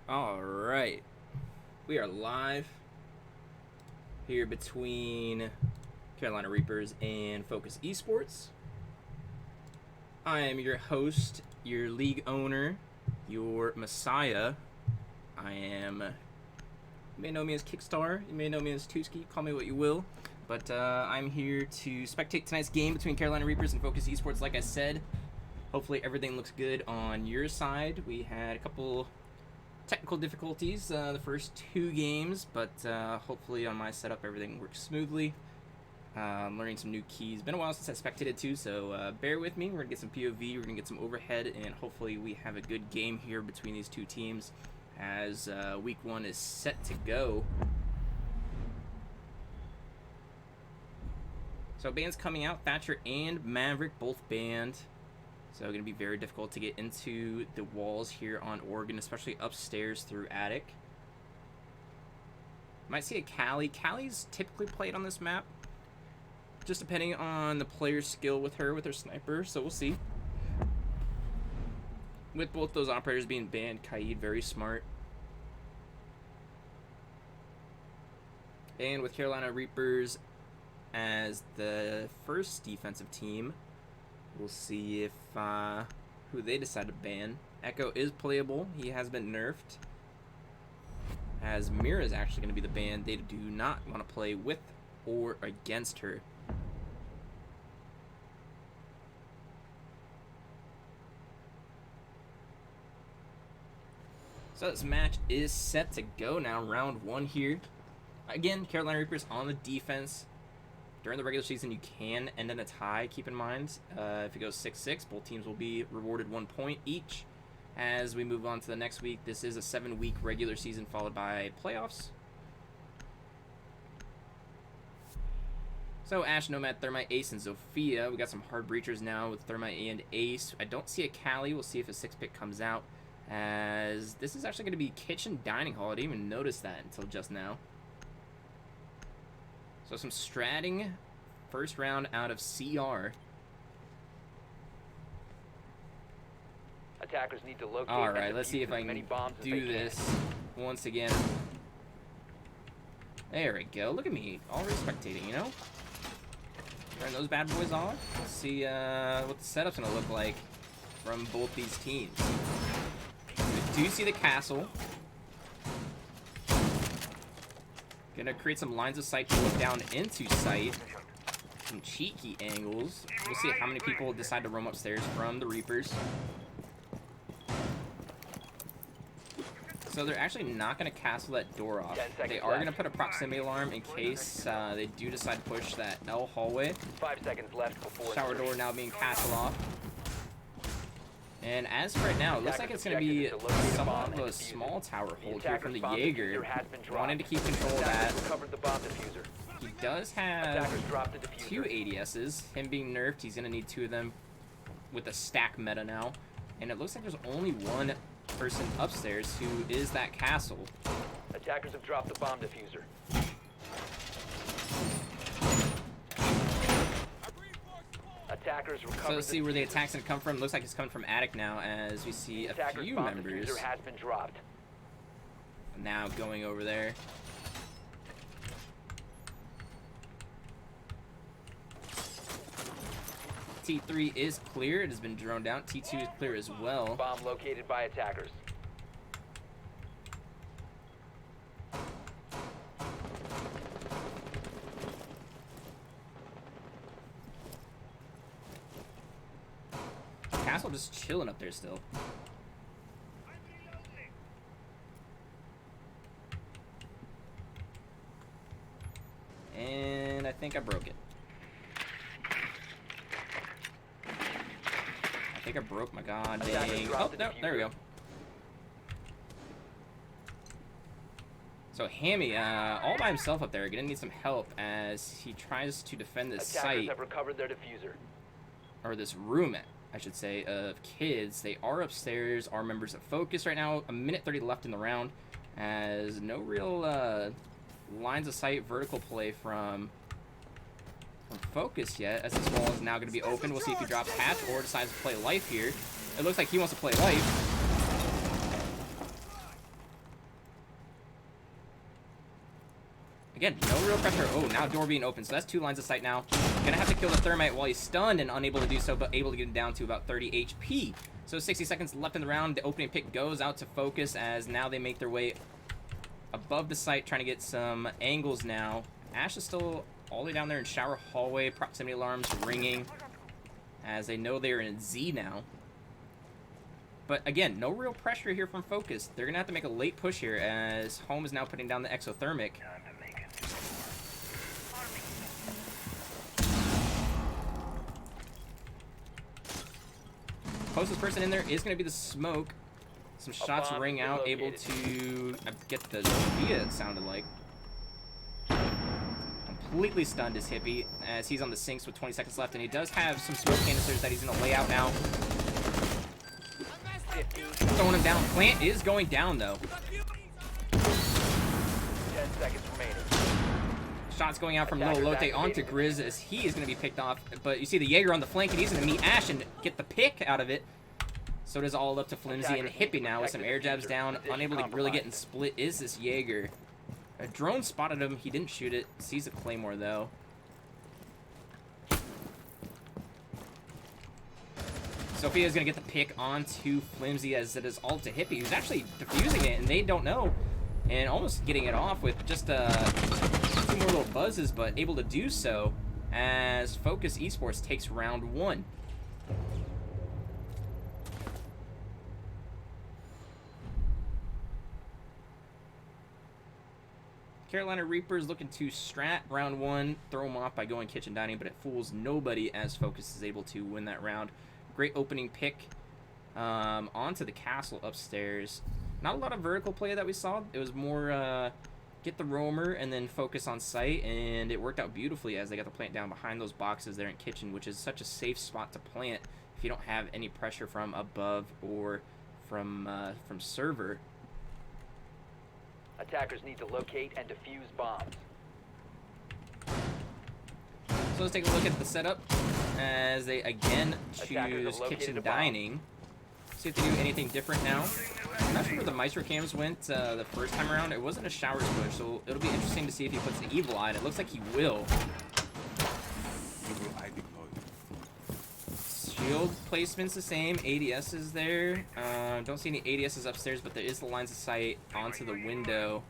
All right, we are live here between Carolina Reapers and Focus Esports. I am your host, your league owner, your messiah. I am, you may know me as Kickstar, you may know me as Tuski, call me what you will. But I'm here to spectate tonight's game between Carolina Reapers and Focus Esports, like I said. Hopefully everything looks good on your side. We had a couple technical difficulties the first two games, but hopefully on my setup everything works smoothly. I'm learning some new keys. Been a while since I spectated too, so bear with me. We're gonna get some POV, we're gonna get some overhead, and hopefully we have a good game here between these two teams as week one is set to go. So bans coming out, Thatcher and Maverick both banned. So going to be very difficult to get into the walls here on Oregon, especially upstairs through attic. Might see a Callie. Callie's typically played on this map, just depending on the player's skill with her sniper, so we'll see. With both those operators being banned, Kaid very smart. And with Carolina Reapers as the first defensive team, we'll see if who they decide to ban. Echo is playable. He has been nerfed. As Mira is actually going to be the ban. They do not want to play with or against her. So this match is set to go now. Round one here. Again, Carolina Reapers on the defense. During the regular season, you can end in a tie, keep in mind. If it goes 6-6, both teams will be rewarded 1 point each. As we move on to the next week, this is a 7-week regular season followed by playoffs. So Ash, Nomad, Thermite, Ace, and Zofia. We got some hard breachers now with Thermite and Ace. I don't see a Callie. We'll see if a 6-pick comes out. As this is actually going to be kitchen dining hall. I didn't even notice that until just now. So some stratting first round out of CR. Attackers need to locate. All right, let's see if I can do this once again. There we go. Look at me, already spectating, you know? Turn those bad boys off. Let's see what the setup's gonna look like from both these teams. We do see the castle. Gonna create some lines of sight to look down into sight. Some cheeky angles. We'll see how many people decide to roam upstairs from the Reapers. So they're actually not gonna castle that door off. They are gonna put a proximity alarm in case they do decide to push that L hallway. 5 seconds left before Shower door now being castled off. And as for right now, it looks like it's going to be somewhat of a small tower hold here from the Jaeger, wanting to keep control of that. He does have 2 ADSs. Him being nerfed, he's going to need 2 of them with a stack meta now. And it looks like there's only one person upstairs who is that castle. Attackers have dropped the bomb diffuser. Attackers so let's see where the attack's gonna come from. Looks like it's coming from attic now, as we see a few members has been dropped. Now going over there. T3 is clear. It has been droned out. T2 is clear as well. Bomb located by attackers. Castle just chilling up there still. And I think I broke it. I think I broke my god dang. Oh, no, there we go. So Hammy, all by himself up there, gonna need some help as he tries to defend this site. Have recovered their diffuser. Or this room, I should say, of kids. They are upstairs, are members of Focus right now. 1:30 left in the round, as no real lines of sight vertical play from Focus yet, as this wall is now going to be open. We'll see if he drops Hatch or decides to play Life here. It looks like he wants to play Life. Again, no real pressure. Oh, now door being open. So that's 2 lines of sight now. Gonna have to kill the thermite while he's stunned and unable to do so, but able to get him down to about 30 HP. So 60 seconds left in the round. The opening pick goes out to Focus as now they make their way above the site, trying to get some angles now. Ash is still all the way down there in shower hallway. Proximity alarms ringing as they know they're in Z now. But again, no real pressure here from Focus. They're going to have to make a late push here as Home is now putting down the exothermic. Closest person in there is going to be the Smoke. Some shots ring out, able to get the Via, it sounded like. Completely stunned is Hippie as he's on the sinks with 20 seconds left, and he does have some smoke canisters that he's going to lay out now. Throwing him down. Plant is going down, though. 10 seconds remaining. Shots going out from Little Lotte onto Grizz as he is going to be picked off. But you see the Jaeger on the flank, and he's going to meet Ash and get the pick out of it. So it is all up to Flimsy and Hippie now with some air jabs down. Unable to really get in split is this Jaeger. A drone spotted him. He didn't shoot it. Sees a Claymore, though. Sophia's going to get the pick onto Flimsy as it is all to Hippie, who's actually defusing it, and they don't know. And almost getting it off with just 2 more little buzzes, but able to do so as Focus Esports takes round 1. Carolina Reapers looking to strat round 1, throw them off by going kitchen dining, but it fools nobody as Focus is able to win that round. Great opening pick onto the castle upstairs. Not a lot of vertical play that we saw. It was more get the roamer and then focus on site, and it worked out beautifully as they got the plant down behind those boxes there in kitchen, which is such a safe spot to plant if you don't have any pressure from above or from server. Attackers need to locate and defuse bombs. So let's take a look at the setup as they again choose kitchen dining. See if they do anything different now. I'm not sure where the Maestro cams went the first time around. It wasn't a showers push, so it'll be interesting to see if he puts the Evil Eye, and it looks like he will. Shield placement's the same. ADS is there. Don't see any ADSs upstairs, but there is the lines of sight onto the window.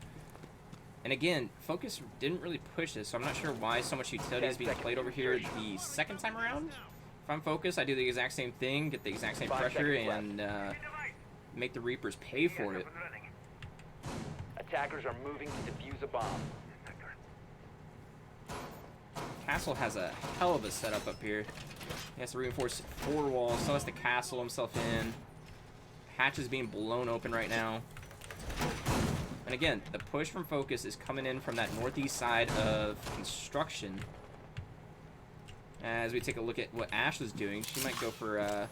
And again, Focus didn't really push this, so I'm not sure why so much utility is being played over here the second time around. If I'm Focus, I do the exact same thing, get the exact same pressure, and make the Reapers pay for it. Attackers are moving to defuse a bomb. Castle has a hell of a setup up here. He has to reinforce 4 walls, so has to castle himself in. Hatch is being blown open right now. And again, the push from Focus is coming in from that northeast side of construction. As we take a look at what Ash is doing, she might go for a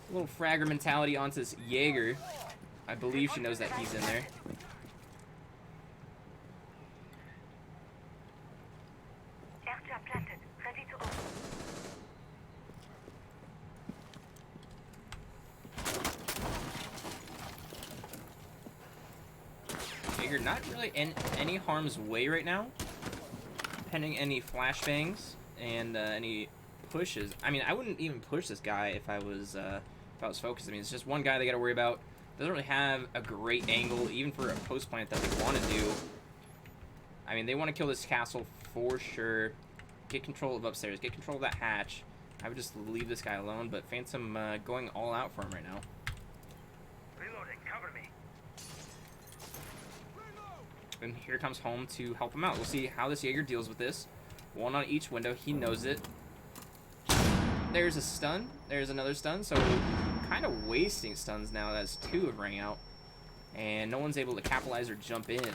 little fragger mentality onto this Jaeger. I believe she knows that he's in there. Jaeger not really in any harm's way right now, pending any flashbangs and any pushes. I mean, I wouldn't even push this guy if I was Focused. I mean, it's just one guy they got to worry about. Doesn't really have a great angle, even for a post plant that they want to do. I mean, they want to kill this castle for sure. Get control of upstairs. Get control of that hatch. I would just leave this guy alone, but Phantom going all out for him right now. Reloading, cover me. And here comes Home to help him out. We'll see how this Jaeger deals with this. 1 on each window. He knows it. There's a stun. There's another stun. So kind of wasting stuns now as 2 have rang out. And no one's able to capitalize or jump in.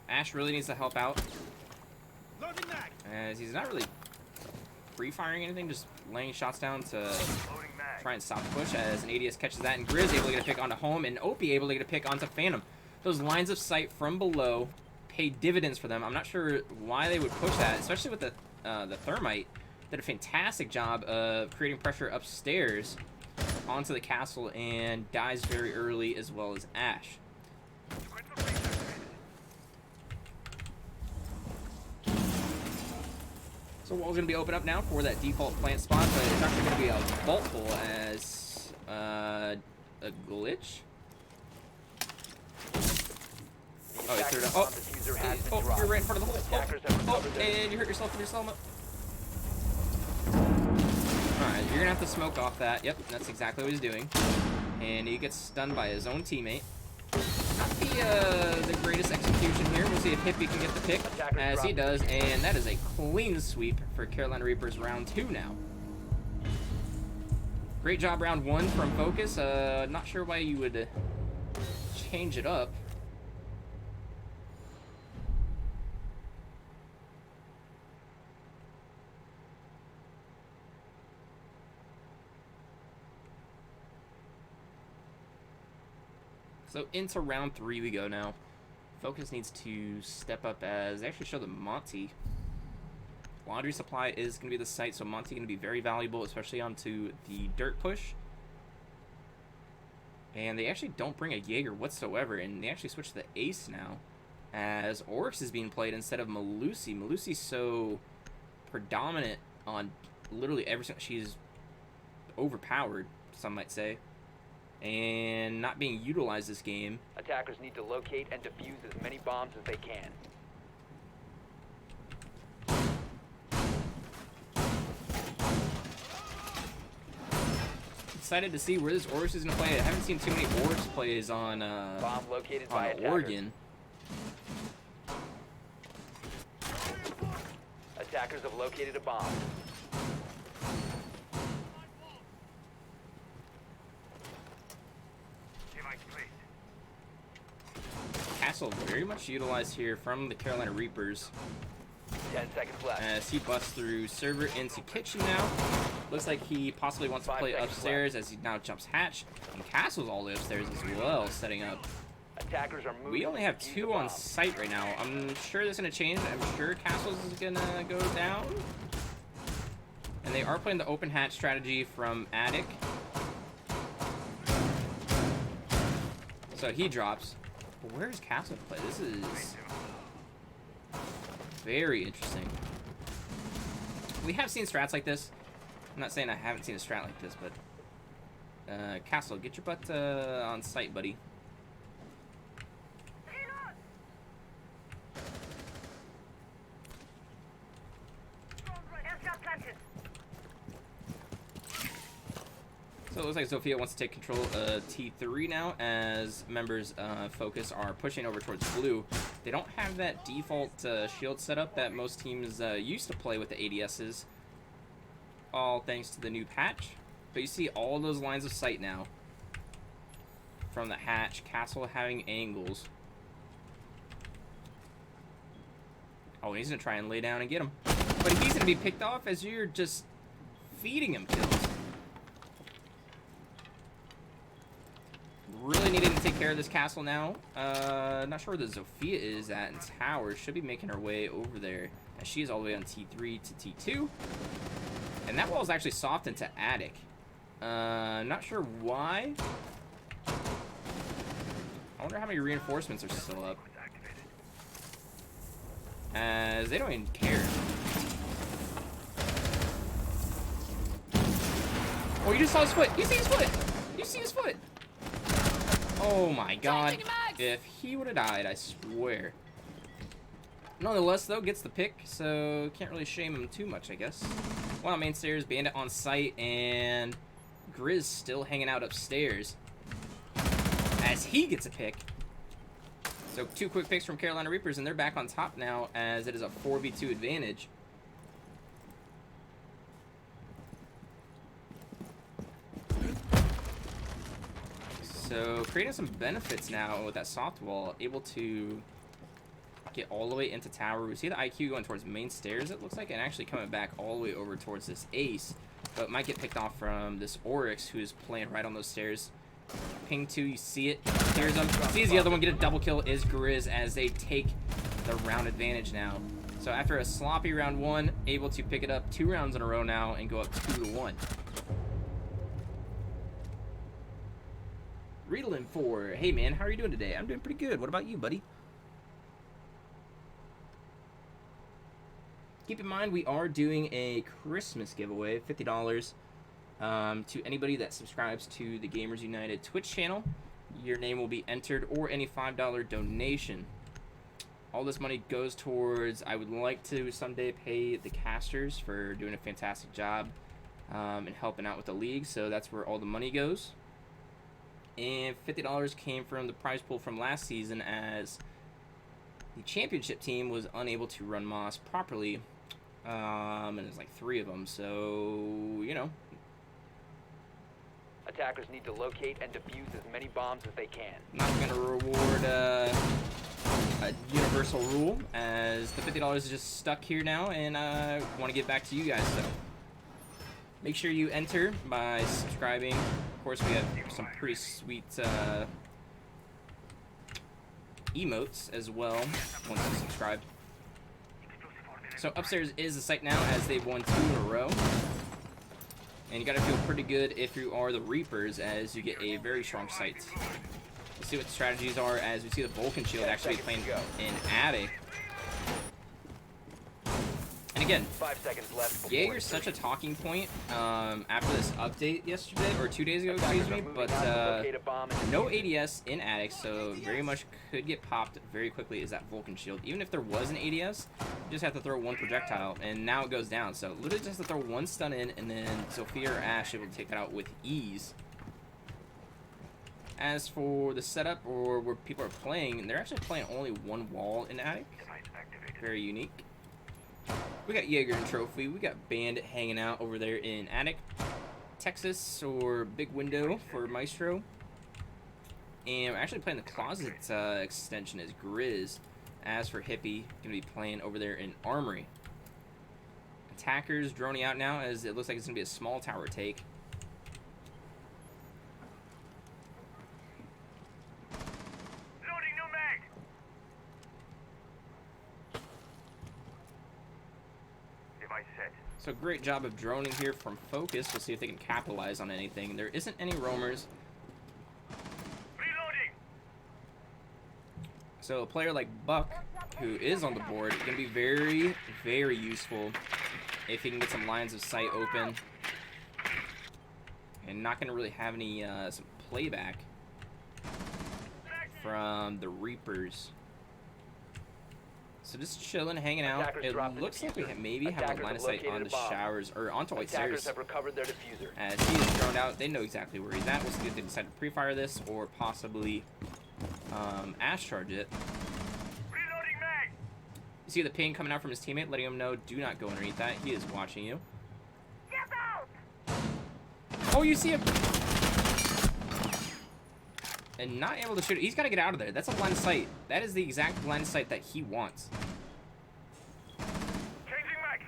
Ash really needs to help out. As he's not really free-firing anything, just laying shots down to try and stop the push as an ADS catches that. And Grizz able to get a pick onto Home, and Opie able to get a pick onto Phantom. Those lines of sight from below pay dividends for them. I'm not sure why they would push that, especially with the Thermite. Did a fantastic job of creating pressure upstairs onto the castle and dies very early, as well as Ash. So wall's gonna be open up now for that default plant spot, but it's actually gonna be a vault hole as a glitch. Oh, he threw it up. Oh, Diffuser has been oh, dropped. you're right in front of the hole. Attackers have Oh, recovered their and you hurt yourself with your solo. Alright, you're gonna have to smoke off that. Yep, that's exactly what he's doing. And he gets stunned by his own teammate. Not the greatest execution here. We'll see if Hippie can get the pick, as he does, and that is a clean sweep for Carolina Reapers round 2 now. Great job round 1 from Focus. Not sure why you would change it up. So into round 3 we go now. Focus needs to step up as they actually show the Monty. Laundry Supply is going to be the site, so Monty going to be very valuable, especially onto the dirt push. And they actually don't bring a Jaeger whatsoever, and they actually switch to the Ace now, as Oryx is being played instead of Melusi. Melusi's so predominant on literally every single... She's overpowered, some might say, and not being utilized this game. Attackers need to locate and defuse as many bombs as they can. Excited to see where this Oryx is going to play. I haven't seen too many Oryx plays on Bomb located by attackers. Oregon. Attackers have located a bomb. Castle very much utilized here from the Carolina Reapers 10 seconds left. as he busts through server into kitchen now. Looks like he possibly wants to 5 play seconds upstairs as he now jumps hatch. And Castle's all the way upstairs as well, setting up. Attackers are moving. We only have to defuse 2 the on bomb. site right now. I'm sure that's going to change. I'm sure Castle's is going to go down. And they are playing the open hatch strategy from Attic. So he drops. But where is Castle to play? This is very interesting. We have seen strats like this. I'm not saying I haven't seen a strat like this, but Castle, get your butt on site, buddy. So it looks like Zofia wants to take control of T3 now, as members Focus are pushing over towards blue. They don't have that default shield setup that most teams used to play with the ADSs, all thanks to the new patch. But you see all those lines of sight now from the hatch. Castle having angles. Oh, he's going to try and lay down and get him. But he's going to be picked off as you're just feeding him kills. Really needing to take care of this Castle now. Not sure where the Zofia is at in tower. Should be making her way over there, as she is all the way on T3 to T2. And that wall is actually softened to Attic. Not sure why. I wonder how many reinforcements are still up, as they don't even care. Oh, you just saw his foot. You see his foot. You see his foot. Oh my god. If he would have died, I swear. Nonetheless, though, gets the pick, so can't really shame him too much, I guess. One on main stairs, Bandit on site, and Grizz still hanging out upstairs as he gets a pick. So 2 quick picks from Carolina Reapers, and they're back on top now, as it is a 4v2 advantage. So creating some benefits now with that soft wall, able to get all the way into tower. We see the IQ going towards main stairs, it looks like, and actually coming back all the way over towards this Ace, but might get picked off from this Oryx, who's playing right on those stairs. Ping 2, you see it, here's him, sees the other one get a double kill, is Grizz, as they take the round advantage now. So after a sloppy round 1, able to pick it up 2 rounds in a row now and go up 2-1. Riedlin 4, hey man, how are you doing today? I'm doing pretty good. What about you, buddy? Keep in mind, we are doing a Christmas giveaway, $50, to anybody that subscribes to the Gamers United Twitch channel. Your name will be entered, or any $5 donation. All this money goes towards, I would like to someday pay the casters for doing a fantastic job and helping out with the league, so that's where all the money goes. And $50 came from the prize pool from last season, as the championship team was unable to run Moss properly, and there's like 3 of them, so, you know. Attackers need to locate and defuse as many bombs as they can. Not going to reward a universal rule, as the $50 is just stuck here now, and I want to get back to you guys, so make sure you enter by subscribing. Of course, we have some pretty sweet emotes as well once you subscribe. So upstairs is the site now, as they've won 2 in a row. And you gotta feel pretty good if you are the Reapers, as you get a very strong site. We'll see what the strategies are, as we see the Vulcan Shield actually playing in Attic. And again, 5 seconds left. Jaeger's such a talking point after this update yesterday, or 2 days ago, excuse me, but no ADS in Attic, so very much could get popped very quickly is that Vulcan Shield. Even if there was an ADS, you just have to throw 1 projectile, and now it goes down. So literally just have to throw 1 stun in, and then Zofia or Ashe able to take that out with ease. As for the setup, or where people are playing, they're actually playing only 1 wall in Attic. Very unique. We got Jaeger and Trophy. We got Bandit hanging out over there in Attic. Texas, or Big Window for Maestro. And we're actually playing the Closet extension as Grizz. As for Hippie, going to be playing over there in Armory. Attackers droning out now, as it looks like it's going to be a small tower take. So great job of droning here from Focus. We'll see if they can capitalize on anything. There isn't any roamers. Reloading. So a player like Buck, who is on the board, is going to be very, very useful if he can get some lines of sight open. And not going to really have any some playback from the Reapers. So just chilling, hanging out. It looks like we maybe have a line of sight on the showers, or onto White Stairs. Have recovered their diffuser. As he is thrown out, they know exactly where he's at. We'll see if they decide to pre-fire this, or possibly Ashe charge it. Reloading mag. You see the ping coming out from his teammate, letting him know, do not go underneath that. He is watching you. Get out. Oh, you see him! And not able to shoot it. He's got to get out of there. That's a line of sight. That is the exact line of sight that he wants. Changing mag.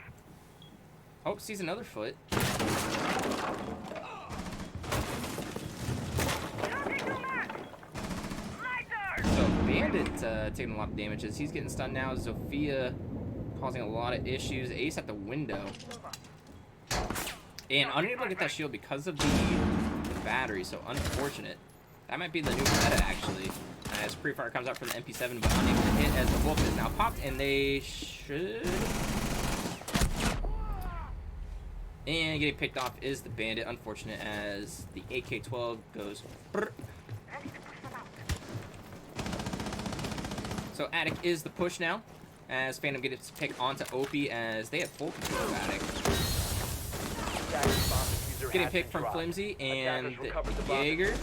Oh, sees another foot. Looking to mag. Lighter. So Bandit taking a lot of damage as he's getting stunned now. Zofia causing a lot of issues. Ace at the window. And unable to get that shield because of the battery, so unfortunate. That might be the new meta, actually, as pre-fire comes out from the MP7, but unable to hit as the Wolf is now popped, and they should... And getting picked off is the Bandit, unfortunate, as the AK-12 goes... Brr. So Attic is the push now, as Phantom gets picked onto Opie, as they have full control of Attic. Getting picked from Flimsy, and Jaeger...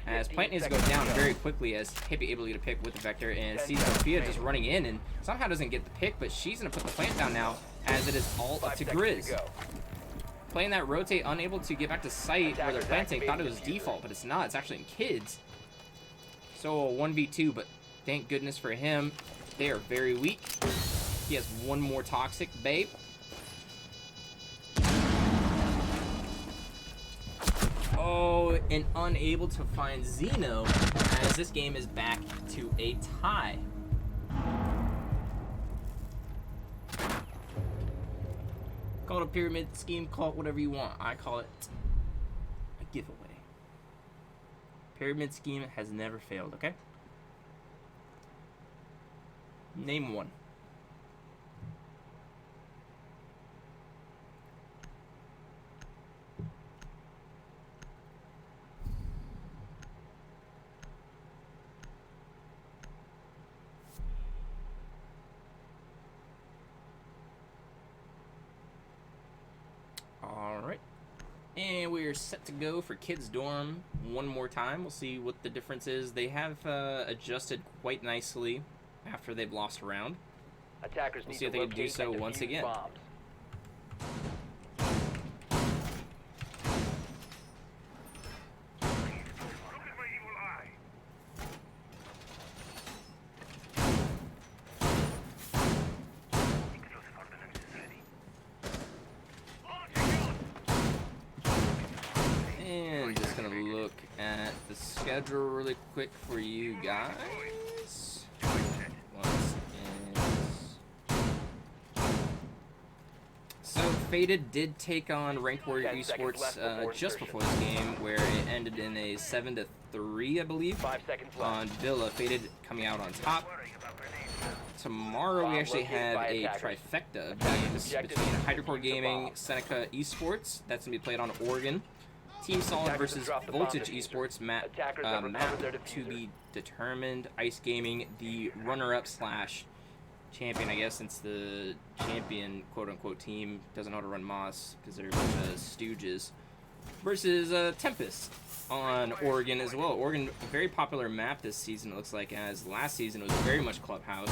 As Plant needs to go down very quickly, as Hippie able to get a pick with the Vector, and sees Zofia just running in, and somehow doesn't get the pick, but she's going to put the plant down now, as it is all up to Grizz. Playing that rotate, unable to get back to sight where they're planting, thought it was default, but it's not. It's actually in Kids. So a 1v2, but thank goodness for him, they are very weak. He has one more Toxic, babe. Oh, and unable to find Xeno, as this game is back to a tie. Call it a pyramid scheme, call it whatever you want. I call it a giveaway. Pyramid scheme has never failed, okay? Name one. And we're set to go for Kids Dorm one more time. We'll see what the difference is. They have adjusted quite nicely after they've lost a round. Attackers We'll need see if to they can do locate so and once defuse again. bombs. Look at my evil eye. Explosive ordnance is ready. Launching out. And just gonna look at the schedule really quick for you guys. Once So Faded did take on Ranked Warrior 10 seconds Esports left before just insertion. before this game, where it ended in a 7-3, I believe, 5 seconds left. on Villa. Faded coming out on top. Worrying about grenades. Tomorrow we Bomb actually located have by a attackers. trifecta of Attackers games objective between is to Hydrocore defuse the Gaming, bomb. Seneca Esports. That's gonna be played on Oregon. Team Solid Attackers have versus dropped the bomb Voltage diffuser. Esports. Attackers have recovered Map their to diffuser. be determined. Ice Gaming, the runner-up slash champion, I guess, since the champion quote-unquote team doesn't know how to run Moss because they're a bunch of stooges. Versus Tempest on Oregon as well. Oregon, a very popular map this season, it looks like, as last season it was very much Clubhouse.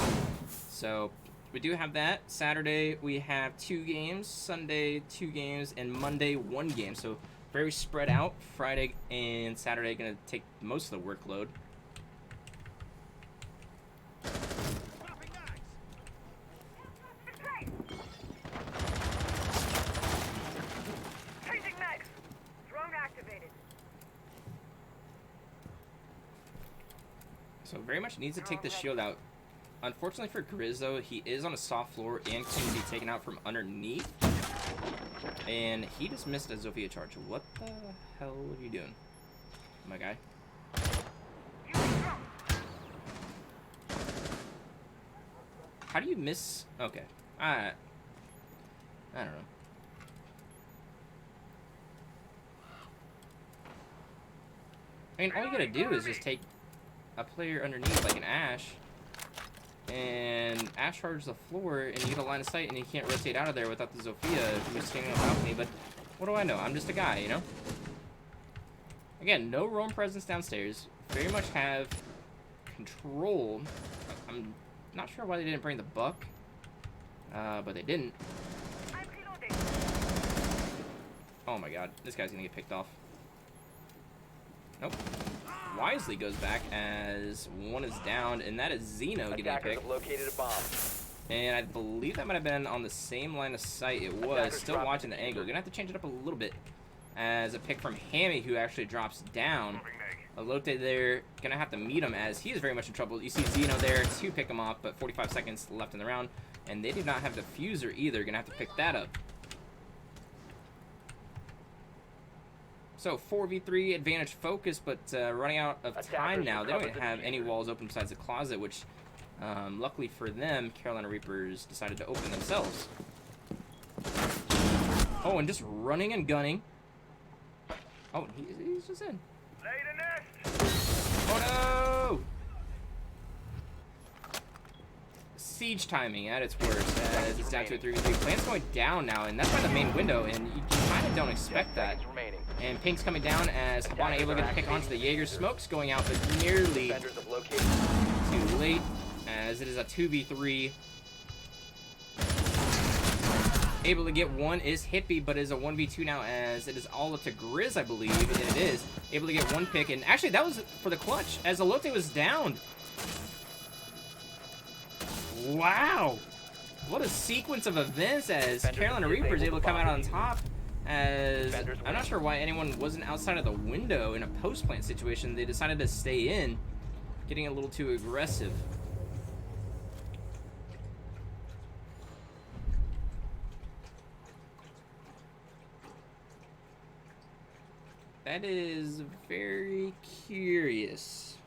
So we do have that. Saturday we have 2 games, Sunday 2 games, and Monday 1 game. So very spread out. Friday and Saturday going to take most of the workload. Changing mags. Drone activated. So very much needs to take the shield out. Unfortunately for Grizz, though, he is on a soft floor and can be taken out from underneath. And he just missed a Zofia charge. What the hell are you doing, my guy? Using drone. How do you miss? Okay. I don't know. I mean, all you gotta do is just take a player underneath, like an Ash, and Ash charges the floor, and you get a line of sight, and you can't rotate out of there without the Zofia if you're standing on the balcony. But what do I know? I'm just a guy, you know? Again, no roam presence downstairs. Very much have control. I'm not sure why they didn't bring the buck, but they didn't. I'm reloading. Oh my god, this guy's gonna get picked off. Nope. Wisely goes back as one is down, and that is Zeno getting Attackers picked. have located a bomb. And I believe that might have been on the same line of sight. It was. Attackers Still dropped watching the the angle. diffuser. Gonna have to change it up a little bit. As a pick from Hammy, who actually drops down. Moving mag. Alote there, gonna have to meet him as he is very much in trouble. You see Zeno there to pick him off, but 45 seconds left in the round. And they do not have the fuser either. Gonna have to pick that up. So 4v3 advantage focus, but running out of time Attackers now. They don't recovered the have any diffuser. walls open besides the closet, which luckily for them, Carolina Reapers decided to open themselves. Oh, and just running and gunning. Oh, he's just in. Lay the nest. Oh no! Siege timing at its worst, as it's down to a 3v3. Plant's going down now, and that's by the main window, and you kind of don't 10 expect that. seconds remaining. And Pink's coming down as Habana able to get the pick onto the Jaeger. Smoke's going out, but nearly Defenders have located. too late, as it is a 2v3. Able to get one is Hippie, but it is a 1v2 now, as it is all up to Grizz, I believe, and it is. Able to get one pick, and actually that was for the clutch, as Alote was down. Wow! What a sequence of events, as Defenders Carolina disabled Reaper is able to the come out on bomb. top. As Defenders I'm not win. sure why anyone wasn't outside of the window in a post-plant situation. They decided to stay in, getting a little too aggressive. That is very curious.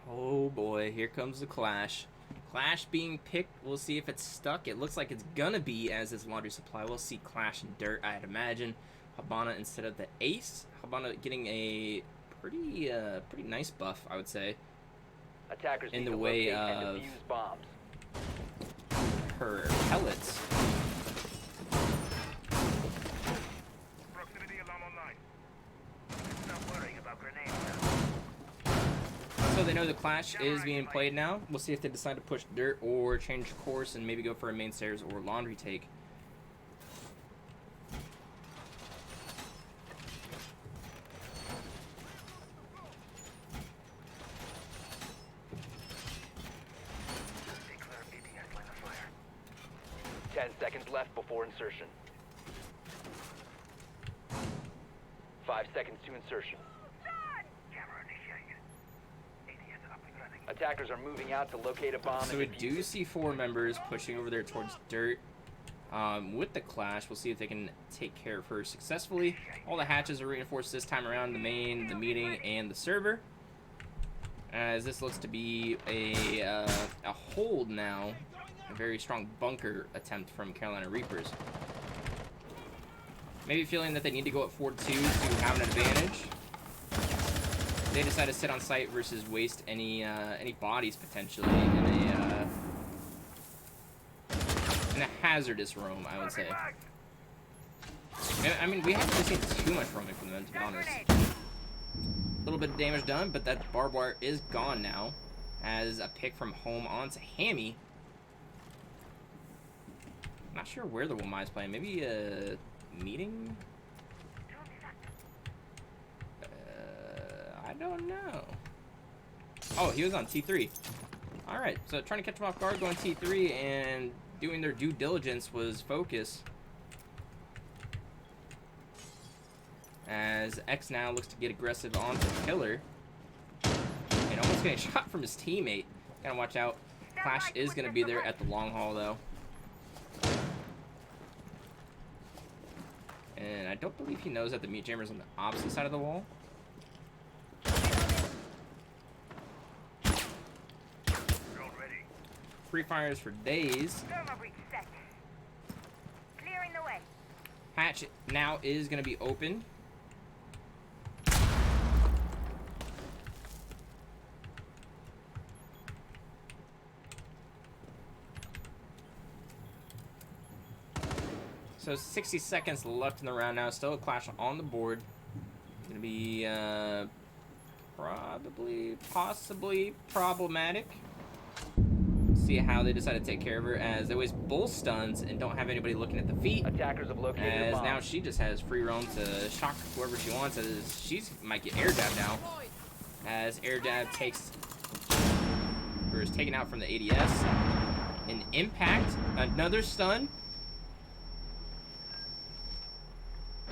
Oh boy, here comes the clash. Clash being picked. We'll see if it's stuck. It looks like it's gonna be, as is Laundry Supply. We'll see Clash and Dirt, I'd imagine. Habana instead of the Ace. Habana getting a pretty nice buff, I would say. Attackers In need the to way locate and of defuse bombs. her pellets. Proximity alarm online. Stop worrying about grenades. So they know the Clash is being played now. We'll see if they decide to push Dirt or change course and maybe go for a main stairs or laundry take. Declare BTS line of fire. 10 seconds left before insertion. 5 seconds to insertion. Camera initiated. ATS up and running. Attackers are moving out to locate a bomb So we and defuse do it. see 4 members pushing over there towards Dirt. With the Clash, we'll see if they can take care of her successfully. All the hatches are reinforced this time around, the main, the meeting, and the server. As this looks to be a hold now. A very strong bunker attempt from Carolina Reapers. Maybe feeling that they need to go at 4-2 to have an advantage. They decide to sit on site versus waste any bodies potentially in a hazardous roam, I would say. I mean, we haven't really seen too much roaming from them, to be honest. A little bit of damage done, but that barbed wire is gone now. As a pick from home onto Hammy. Not sure where the Wamai is playing. Maybe a meeting? I don't know. Oh, he was on T3. Alright, so trying to catch him off guard going T3 and doing their due diligence was Focus. As X now looks to get aggressive onto Killer. And almost getting shot from his teammate. Gotta watch out. Clash is gonna be there at the long haul though. And I don't believe he knows that the meat jammer's on the opposite side of the wall. Drone ready. Free fires for days. Thermal breach set. Clearing the way. Hatch now is going to be open. So 60 seconds left in the round now. Still a Clash on the board. Going to be possibly problematic. See how they decide to take care of her as they waste both stuns and don't have anybody looking at the feet. Attackers have located a As bomb. now she just has free roam to shock whoever she wants, as she's might get air dab now. As air dab is taken out from the ADS. An impact, another stun.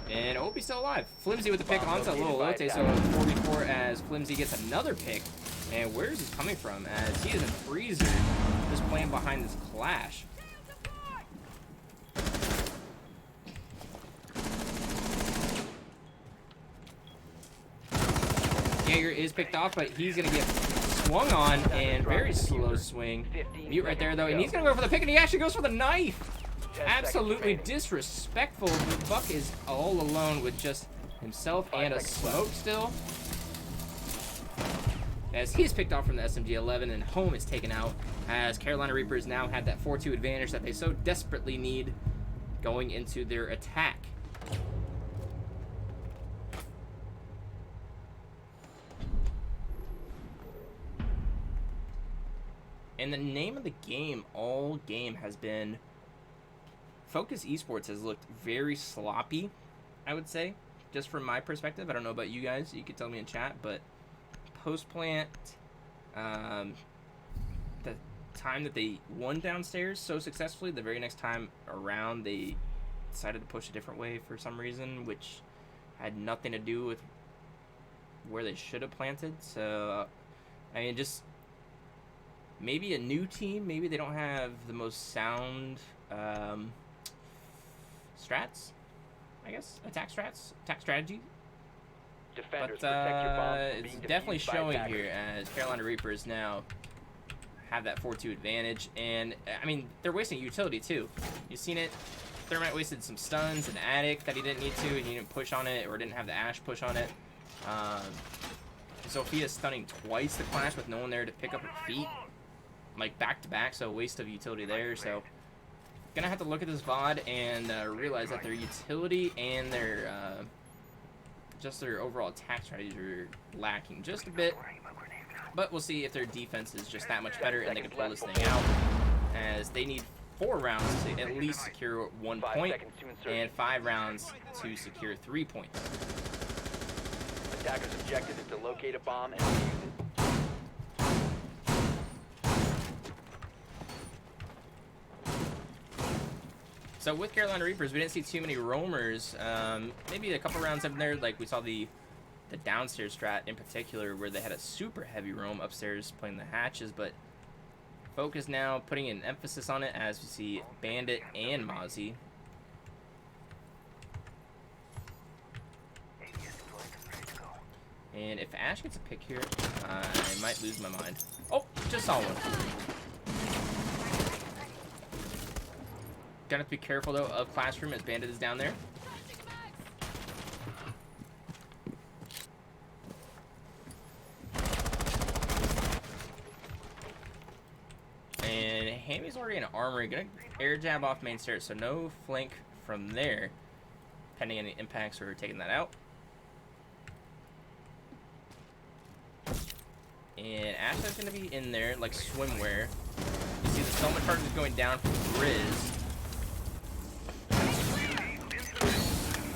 And Opie's still alive. Flimsy with the pick onto Little Lotte, so 44 as Flimsy gets another pick. And where is this coming from? As he is in Freezer, just playing behind this Clash. Jaeger is picked off, but he's going to get swung on, and very slow swing. Mute right there, though, and he's going to go for the pick, and he actually goes for the knife. Absolutely disrespectful. The Buck is all alone with just himself and a smoke still. As he's picked off from the SMG-11 and home is taken out, as Carolina Reapers now had that 4-2 advantage that they so desperately need going into their attack. And the name of the game all game has been Focus Esports has looked very sloppy, I would say, just from my perspective. I don't know about you guys. You could tell me in chat, but post-plant, the time that they won downstairs so successfully, the very next time around, they decided to push a different way for some reason, which had nothing to do with where they should have planted. So, I mean, just maybe a new team. Maybe they don't have the most sound strats, I guess, attack strategy. Defenders, But protect your bombs from it's being definitely defused by showing attackers. here as Carolina Reapers now have that 4-2 advantage. And, I mean, they're wasting utility, too. You've seen it. Thermite wasted some stuns in Attic that he didn't need to, and he didn't push on it, or didn't have the Ash push on it. Zofia stunning twice the Clash with no one there to pick up her feet. Like, back-to-back, so waste of utility there. So, gonna have to look at this VOD and realize that their utility and their, just their overall attack strategies are lacking just a bit. But we'll see if their defense is just that much better and they can pull this thing out, as they need 4 rounds to at least secure 1 point, and 5 rounds to secure 3 points. Attackers' objective is to locate a bomb and defuse it. So with Carolina Reapers, we didn't see too many roamers. Maybe a couple rounds up there, like we saw the downstairs strat in particular, where they had a super heavy roam upstairs playing the hatches, but Focus now putting an emphasis on it as we see Bandit and Mozzie. And if Ash gets a pick here, I might lose my mind. Oh, just saw one. Gonna have to be careful though of Classroom as Bandit is down there. And Hammy's already in armory. Gonna air jab off main stairs, so no flank from there. Pending any impacts or taking that out. And Ashley's gonna be in there like swimwear. You see the Selma charge is going down from Grizz.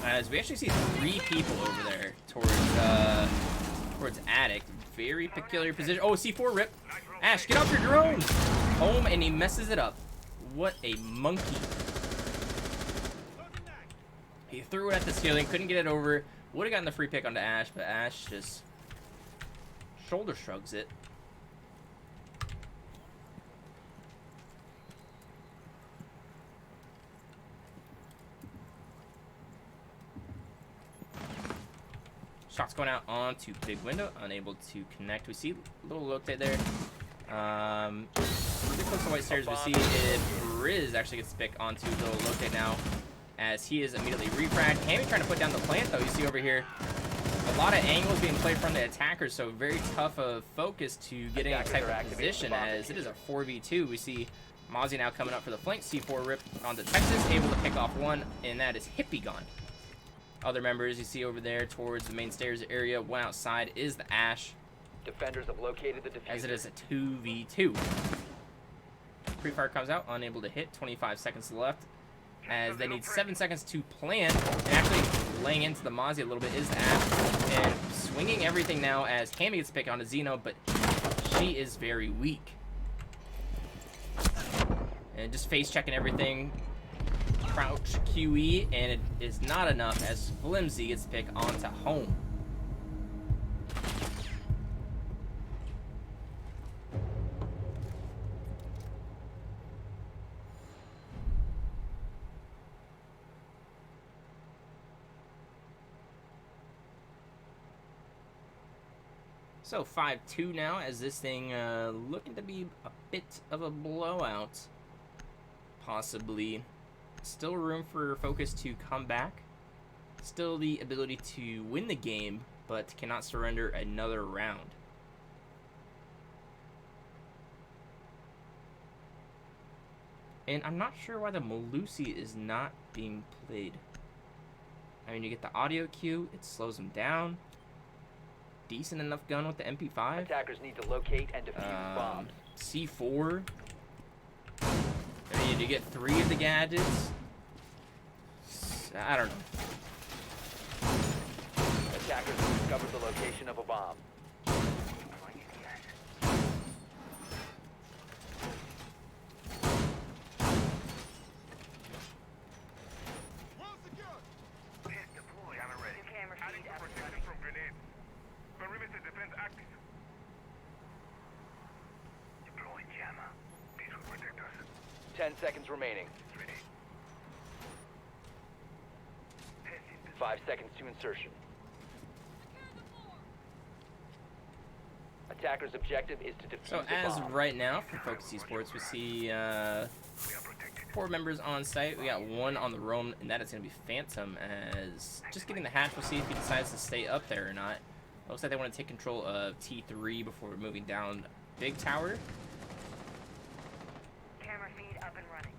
As we actually see 3 people over there towards Attic. Very peculiar position. Oh, C4 rip. Ash, get off your drone! Home, and he messes it up. What a monkey. He threw it at the ceiling, couldn't get it over. Would have gotten the free pick onto Ash, but Ash just shoulder shrugs it. Shots going out onto big window, unable to connect. We see a little look there. Really close to white stairs. We see if Riz actually gets to pick onto little Lote now, as he is immediately refragged. Hammy trying to put down the plant though. You see over here a lot of angles being played from the attackers, so very tough of Focus to get any type of position, as it is a 4v2. We see Mozzie now coming up for the flank. C4 rip onto Texas, able to pick off one, and that is Hippie gone. Other members you see over there towards the main stairs area. One outside is the Ash. Defenders have located the diffuser. As it is a 2v2. Pre-fire comes out, unable to hit. 25 seconds left. As they need 7 seconds to plant. And actually laying into the Mozzie a little bit is the Ash. And swinging everything now as Hammy gets picked onto Xeno, but she is very weak. And just face checking everything. Crouch QE, and it is not enough as Flimsy gets picked onto Home. So 5-2 now, as this thing looking to be a bit of a blowout, possibly. Still room for Focus to come back. Still the ability to win the game, but cannot surrender another round. And I'm not sure why the Melusi is not being played. I mean, you get the audio cue, it slows him down. Decent enough gun with the MP5. Attackers need to locate and defuse bombs. C4. I mean, you get 3 of the gadgets. I don't know. Attackers have discovered the location of a bomb. Deployed. I'm ready. Camera feed Adding up. protection from grenades. Perimeter defense active. Deploying jammer. These will protect us. 10 seconds remaining. Ready. 5 seconds to insertion. attacker's objective is to defuse So the as bomb. right now for Focus Esports, we see 4 members on site. We got 1 on the roam, and that is going to be Phantom. As just getting the hatch, we'll see if he decides to stay up there or not. Looks like they want to take control of T3 before moving down Big Tower. Camera feed up and running.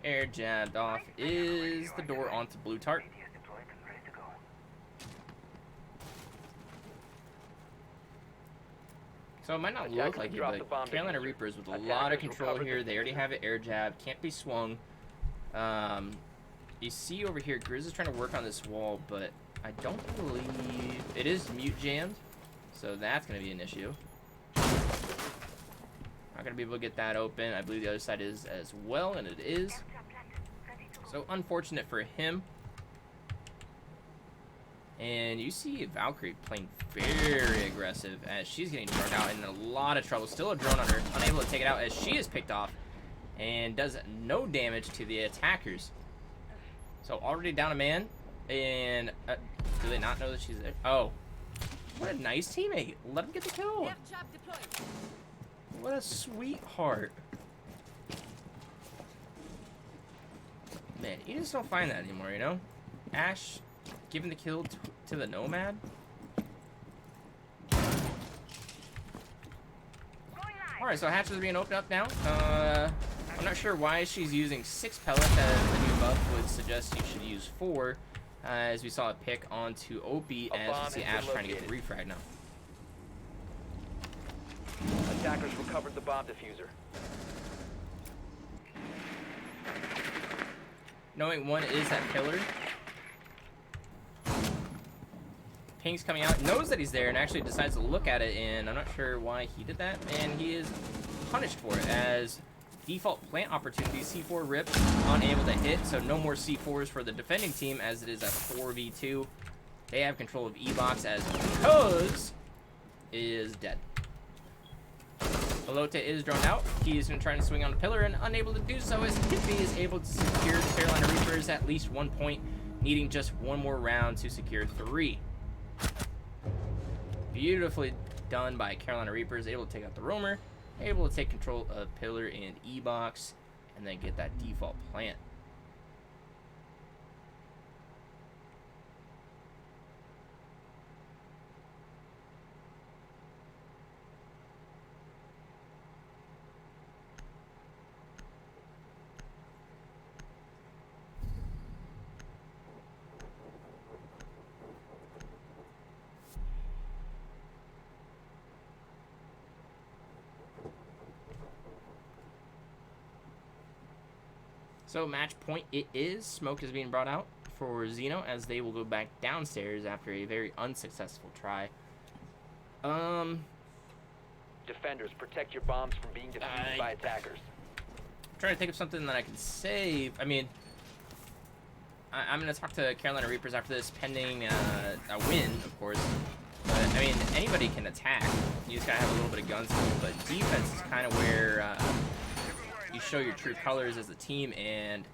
Air jabbed off is the door onto Blue Tart. ATS deployed and ready to go. So it might not Attackers look like it, dropped the bomb but Carolina diffuser. Reapers with a Attackers lot of control recovered here. the They already diffuser. have it air jab, can't be swung. You see over here, Grizz is trying to work on this wall, but I don't believe it is mute jammed, so that's going to be an issue. Not going to be able to get that open. I believe the other side is as well, and it is. So unfortunate for him. And you see Valkyrie playing very aggressive as she's getting thrown out in a lot of trouble. Still a drone on her, unable to take it out as she is picked off and does no damage to the attackers. So already down a man, and do they not know that she's there? Oh, what a nice teammate. Let him get the kill. What a sweetheart. Man, you just don't find that anymore, you know? Ash giving the kill to the Nomad. Alright, so hatches are being opened up now. I'm not sure why she's using 6 pellets, as the new buff would suggest you should use 4. As we saw a pick onto Opie, A as bomb we see has Ash been trying to get the refrag now. Attackers recovered the bomb diffuser. Knowing one is that pillar. Pink's coming out, knows that he's there, and actually decides to look at it, and I'm not sure why he did that, and he is punished for it, as default plant opportunity, C4 rip, unable to hit, so no more C4s for the defending team, as it is a 4v2. They have control of E-Box, as Koz is dead. Elote is drawn out. He is going to try and swing on the pillar, and unable to do so, as Kippy is able to secure the Carolina Reapers at least 1 point, needing just 1 more round to secure 3. Beautifully done by Carolina Reapers, able to take out the roamer, able to take control of pillar and E-Box, and then get that default plant. So match point it is. Smoke is being brought out for Xeno, as they will go back downstairs after a very unsuccessful try. Defenders, protect your bombs from being defused by attackers. Trying to think of something that I can save. I mean, I'm going to talk to Carolina Reapers after this, pending a win, of course. But, I mean, anybody can attack. You just got to have a little bit of gun skill. But defense is kind of where you show your true colors as a team. And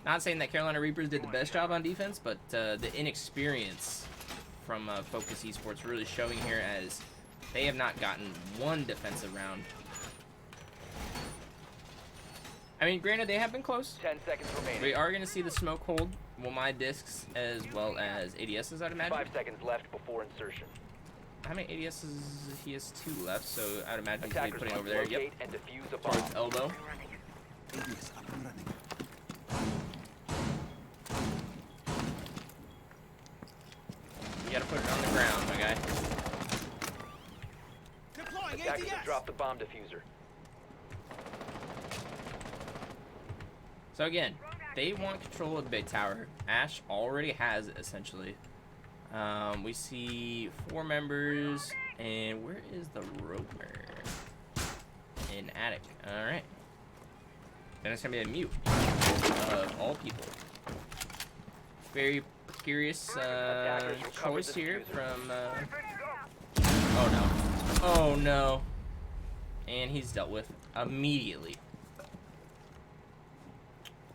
not saying that Carolina Reapers did the best job on defense, but the inexperience from Focus Esports really showing here, as they have not gotten one defensive round. I mean, granted, they have been close. 10 seconds remaining. We are going to see the smoke hold, well, my discs, as well as ADSs, I'd imagine. 5 seconds left before insertion. How many ADSs? He has 2 left, so I'd imagine he's going to Attackers be putting must over there. Yep, locate and defuse a bomb. towards elbow. ADS up and running. You got to put it on the ground, my guy. Deploying Attackers have ADS! dropped the bomb diffuser. So again, they want control of the big tower. Ash already has it, essentially. We see 4 members, and where is the roper? In attic. All right. Then it's gonna be a mute of all people. Very curious choice here from. Oh no! Oh no! And he's dealt with immediately.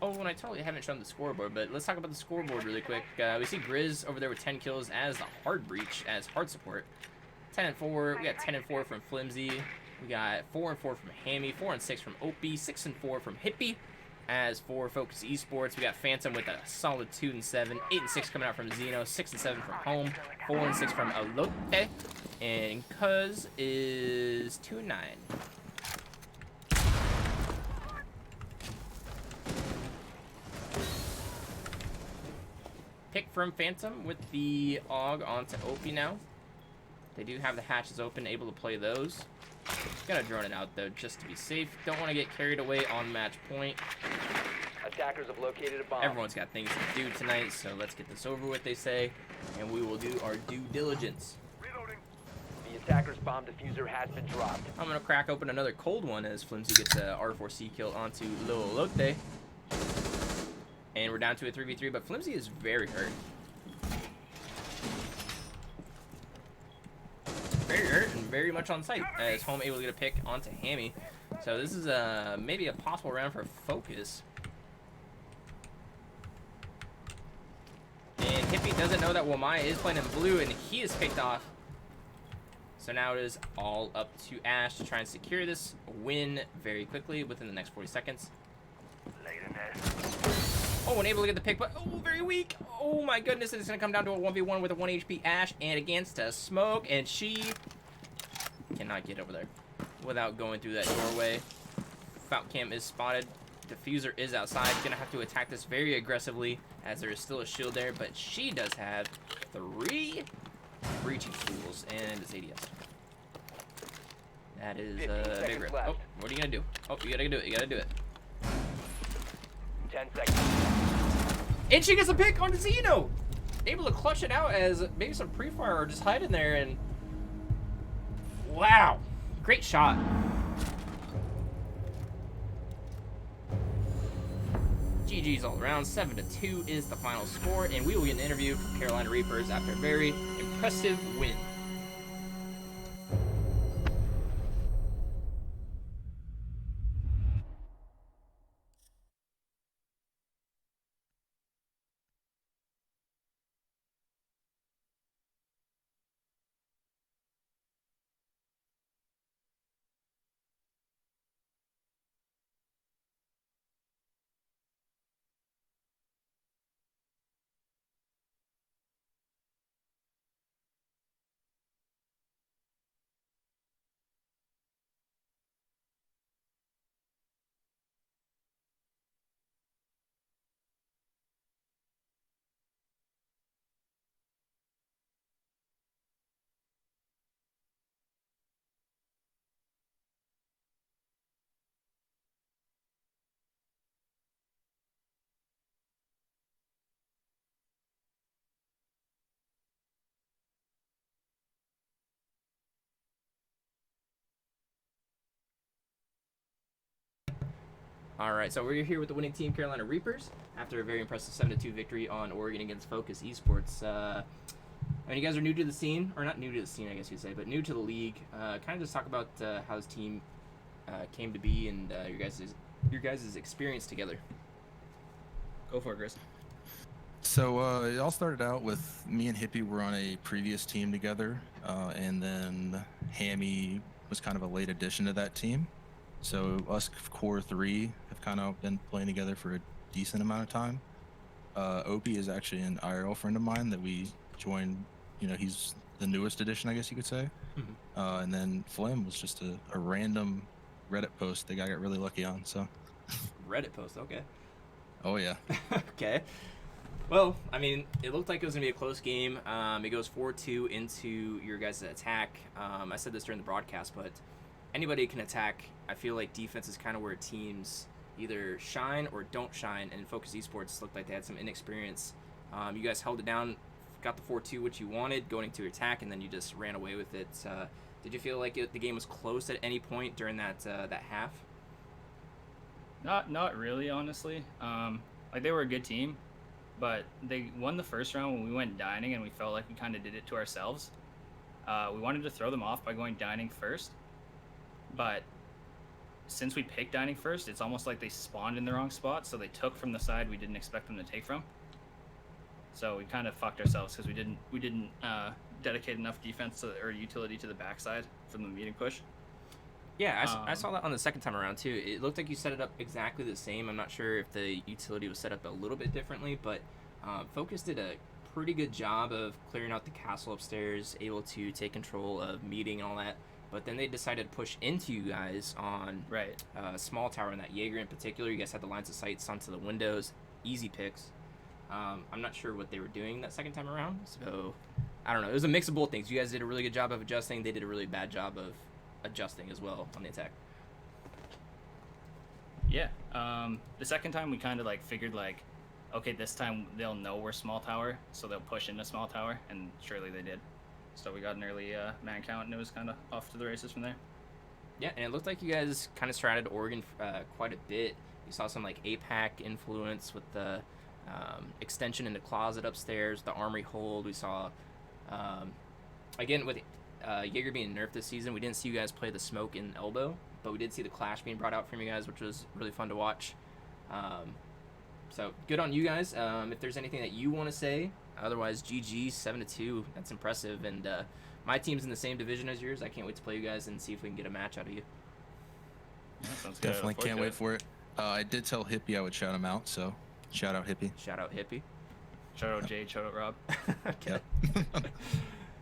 Oh, and I totally haven't shown the scoreboard, but let's talk about the scoreboard really quick. We see Grizz over there with 10 kills as the hard breach, as hard support. 10-4. We got 10-4 from Flimsy. We got 4-4 from Hammy, 4-6 from Opie, 6-4 from Hippie. As for Focus Esports, we got Phantom with a solid 2-7, 8-6 coming out from Zeno, 6-7 from Home, 4-6 from Alote, and Cuz is 2-9. Pick from Phantom with the AUG onto Opie now. They do have the hatches open, able to play those. Gonna drone it out though, just to be safe. Don't want to get carried away on match point. Attackers have located a bomb. Everyone's got things to do tonight, so let's get this over with, they say, and we will do our due diligence. The attacker's bomb diffuser has been dropped. I'm gonna crack open another cold one as Flimsy gets a R4C kill onto Lolote. And we're down to a 3v3, but Flimsy is very hurt. Very hurt and very much on site as Home able to get a pick onto Hammy. So this is maybe a possible round for Focus. And Hippie doesn't know that Wamaya is playing in blue, and he is picked off. So now it is all up to Ash to try and secure this win very quickly within the next 40 seconds. Oh, unable to get the pick, but oh, very weak. Oh my goodness, it's going to come down to a 1v1 with a 1 HP Ash and against a Smoke, and she cannot get over there without going through that doorway. Falcam is spotted. Diffuser is outside. Gonna have to attack this very aggressively as there is still a shield there, but she does have 3 breaching tools and it's ADS. That is 15 big rip. left. Oh, what are you gonna do? Oh, you gotta do it. You gotta do it. 10 seconds. And she gets a pick on Zeno. Able to clutch it out as maybe some pre-fire or just hide in there, and wow, great shot. GG's all around. 7-2 is the final score, and we will get an interview from Carolina Reapers after a very impressive win. All right, so we're here with the winning team, Carolina Reapers, after a very impressive 7-2 victory on Oregon against Focus Esports. I mean, you guys are new to the scene, or not new to the scene, I guess you'd say, but new to the league. Kind of just talk about how this team came to be and your guys' experience together. Go for it, Chris. So it all started out with me and Hippie were on a previous team together, and then Hammy was kind of a late addition to that team. So us core 3 have kind of been playing together for a decent amount of time. Opie is actually an IRL friend of mine that we joined. You know, he's the newest addition, I guess you could say. Mm-hmm. And then Flim was just a random Reddit post the guy got really lucky on. So Reddit post, okay. Oh yeah. Okay. Well, I mean, it looked like it was going to be a close game. It goes 4-2 into your guys' attack. I said this during the broadcast, but anybody can attack. I feel like defense is kind of where teams either shine or don't shine, and Focus Esports looked like they had some inexperience. You guys held it down, got the 4-2, which you wanted, going to attack, and then you just ran away with it. Did you feel like the game was close at any point during that half? Not really, honestly. Like, they were a good team, but they won the first round when we went dining, and we felt like we kind of did it to ourselves. We wanted to throw them off by going dining first, but since we picked dining first, it's almost like they spawned in the wrong spot, so they took from the side we didn't expect them to take from. So we kind of fucked ourselves because we didn't dedicate enough defense or utility to the backside from the meeting push. Yeah, I saw that on the second time around too. It looked like you set it up exactly the same. I'm not sure if the utility was set up a little bit differently, but Focus did a pretty good job of clearing out the castle upstairs, able to take control of meeting and all that. But then they decided to push into you guys on Right. small tower, and that Jaeger in particular. You guys had the lines of sights onto the windows, easy picks. I'm not sure what they were doing that second time around, so I don't know. It was a mix of both things. You guys did a really good job of adjusting. They did a really bad job of adjusting as well on the attack. Yeah. The second time we kind of like figured like, okay, this time they'll know we're small tower, so they'll push into small tower, and surely they did. So we got an early man count, and it was kind of off to the races from there. Yeah, and it looked like you guys kind of stratted Oregon quite a bit. You saw some like APAC influence with the extension in the closet upstairs, the armory hold. We saw, again, with Jaeger being nerfed this season, we didn't see you guys play the smoke in elbow, but we did see the clash being brought out from you guys, which was really fun to watch. So good on you guys. If there's anything that you want to say, otherwise GG 7-2. That's impressive, and my team's in the same division as yours. I can't wait to play you guys and see if we can get a match out of you. Yeah, sounds good. I Definitely look can't forward wait for it. I did tell Hippie I would shout him out, so shout out Hippie. Shout out Hippie. to it. Shout out Jade, shout out Rob. Okay. Yep.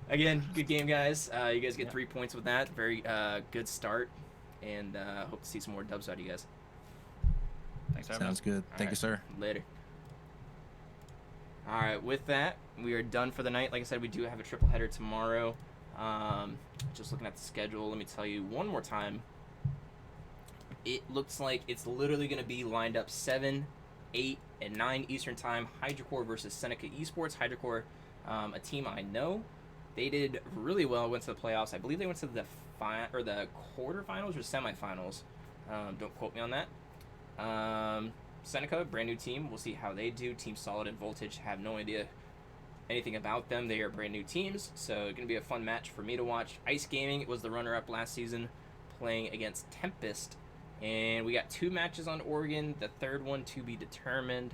Again, good game, guys. You guys get Yeah. 3 points with that. Very good start, and hope to see some more dubs out of you guys. Thanks for having Sounds us. good. Thank you, Alright. sir. Later. All right, with that, we are done for the night. Like I said, we do have a triple header tomorrow. Just looking at the schedule, let me tell you one more time. It looks like it's literally going to be lined up 7, 8, and 9 Eastern Time. HydroCore versus Seneca Esports. HydroCore, a team I know. They did really well, went to the playoffs. I believe they went to the quarterfinals or semifinals. Don't quote me on that. Seneca, brand new team. We'll see how they do. Team Solid and Voltage, have no idea anything about them. They are brand new teams, so it's going to be a fun match for me to watch. Ice Gaming was the runner-up last season, playing against Tempest. And we got 2 matches on Oregon, the third one to be determined.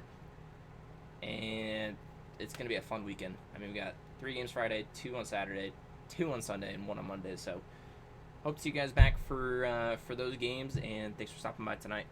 And it's going to be a fun weekend. I mean, we got 3 games Friday, 2 on Saturday, 2 on Sunday, and 1 on Monday. So hope to see you guys back for those games, and thanks for stopping by tonight.